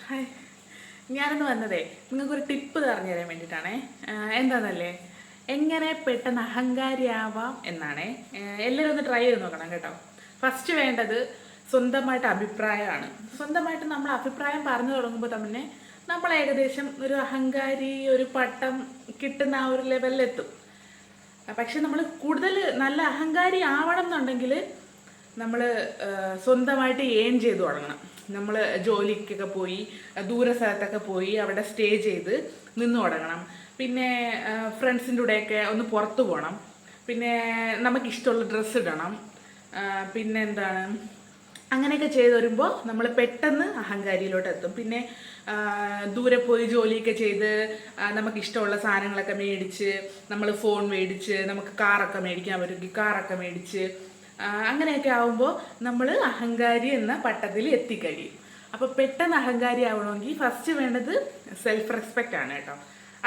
Hi, ഞാനിന്ന് വന്നതേ നിങ്ങൾക്കൊരു ടിപ്പ് പറഞ്ഞു തരാൻ വേണ്ടിയിട്ടാണേ. എന്താണെന്നല്ലേ, എങ്ങനെ പെട്ടെന്ന് അഹങ്കാരിയാവാം എന്നാണേ. എല്ലാവരും ഒന്ന് ട്രൈ ചെയ്ത് നോക്കണം കേട്ടോ. ഫസ്റ്റ് വേണ്ടത് സ്വന്തമായിട്ട് അഭിപ്രായമാണ്. സ്വന്തമായിട്ട് നമ്മൾ അഭിപ്രായം പറഞ്ഞു തുടങ്ങുമ്പോൾ തന്നെ നമ്മൾ ഏകദേശം ഒരു അഹങ്കാരി, ഒരു പട്ടം കിട്ടുന്ന ആ ഒരു ലെവലിലെത്തും. പക്ഷെ നമ്മൾ കൂടുതൽ നല്ല അഹങ്കാരി ആവണം എന്നുണ്ടെങ്കിൽ നമ്മൾ സ്വന്തമായിട്ട് ഏൺ ചെയ്ത് തുടങ്ങണം. നമ്മൾ ജോലിക്കൊക്കെ പോയി ദൂര സ്ഥലത്തൊക്കെ പോയി അവിടെ സ്റ്റേ ചെയ്ത് നിന്ന് തുടങ്ങണം. പിന്നെ ഫ്രണ്ട്സിൻ്റെ കൂടെയൊക്കെ ഒന്ന് പുറത്തു പോകണം. പിന്നെ നമുക്കിഷ്ടമുള്ള ഡ്രസ്സ് ഇടണം. പിന്നെ എന്താണ്, അങ്ങനെയൊക്കെ ചെയ്ത് വരുമ്പോൾ നമ്മൾ പെട്ടെന്ന് അഹങ്കാരിയിലോട്ട് എത്തും. പിന്നെ ദൂരെ പോയി ജോലിയൊക്കെ ചെയ്ത് നമുക്കിഷ്ടമുള്ള സാധനങ്ങളൊക്കെ മേടിച്ച്, നമ്മൾ ഫോൺ മേടിച്ച്, നമുക്ക് കാറൊക്കെ മേടിക്കാൻ പറ്റുമെങ്കിൽ കാറൊക്കെ മേടിച്ച്, അങ്ങനെയൊക്കെ ആവുമ്പോൾ നമ്മൾ അഹങ്കാരി എന്ന പട്ടത്തിൽ എത്തിക്കഴിയും. അപ്പോൾ പെട്ടെന്ന് അഹങ്കാരി ആവണമെങ്കിൽ ഫസ്റ്റ് വേണ്ടത് സെൽഫ് റെസ്പെക്റ്റ് ആണ് കേട്ടോ.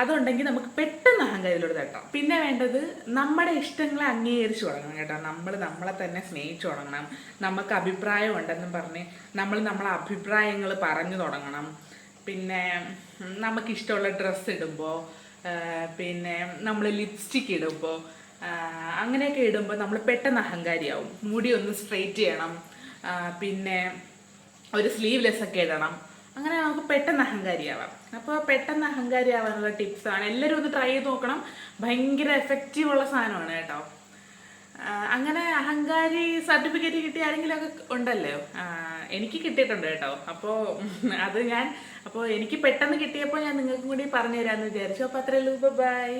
അതുണ്ടെങ്കിൽ നമുക്ക് പെട്ടെന്ന് അഹങ്കാരിയിലോട്ട് തട്ടാം. പിന്നെ വേണ്ടത് നമ്മുടെ ഇഷ്ടങ്ങളെ അംഗീകരിച്ചു തുടങ്ങണം കേട്ടോ. നമ്മൾ നമ്മളെ തന്നെ സ്നേഹിച്ചു തുടങ്ങണം. നമുക്ക് അഭിപ്രായം ഉണ്ടെന്നും പറഞ്ഞ് നമ്മൾ നമ്മളെ അഭിപ്രായങ്ങൾ പറഞ്ഞു തുടങ്ങണം. പിന്നെ നമുക്കിഷ്ടമുള്ള ഡ്രസ്സ് ഇടുമ്പോൾ, പിന്നെ നമ്മൾ ലിപ്സ്റ്റിക്ക് ഇടുമ്പോൾ, അങ്ങനെയൊക്കെ ഇടുമ്പോൾ നമ്മൾ പെട്ടെന്ന് അഹങ്കാരിയാവും. മുടി ഒന്ന് സ്ട്രെയിറ്റ് ചെയ്യണം. പിന്നെ ഒരു സ്ലീവ്ലെസ് ഒക്കെ ഇടണം. അങ്ങനെ നമുക്ക് പെട്ടെന്ന് അഹങ്കാരിയാവാം. അപ്പോൾ പെട്ടെന്ന് അഹങ്കാരിയാവാനുള്ള ടിപ്സാണ്. എല്ലാവരും ഒന്ന് ട്രൈ ചെയ്ത് നോക്കണം. ഭയങ്കര എഫക്റ്റീവുള്ള സാധനമാണ് കേട്ടോ. അങ്ങനെ അഹങ്കാരി സർട്ടിഫിക്കറ്റ് കിട്ടിയ ആരെങ്കിലുമൊക്കെ ഉണ്ടല്ലോ. എനിക്ക് കിട്ടിയിട്ടുണ്ട് കേട്ടോ. അപ്പോൾ എനിക്ക് പെട്ടെന്ന് കിട്ടിയപ്പോൾ ഞാൻ നിങ്ങൾക്കും കൂടി പറഞ്ഞു തരാമെന്ന് വിചാരിച്ചു. അപ്പോൾ അത്രയേ ഉള്ളൂ. ബൈ.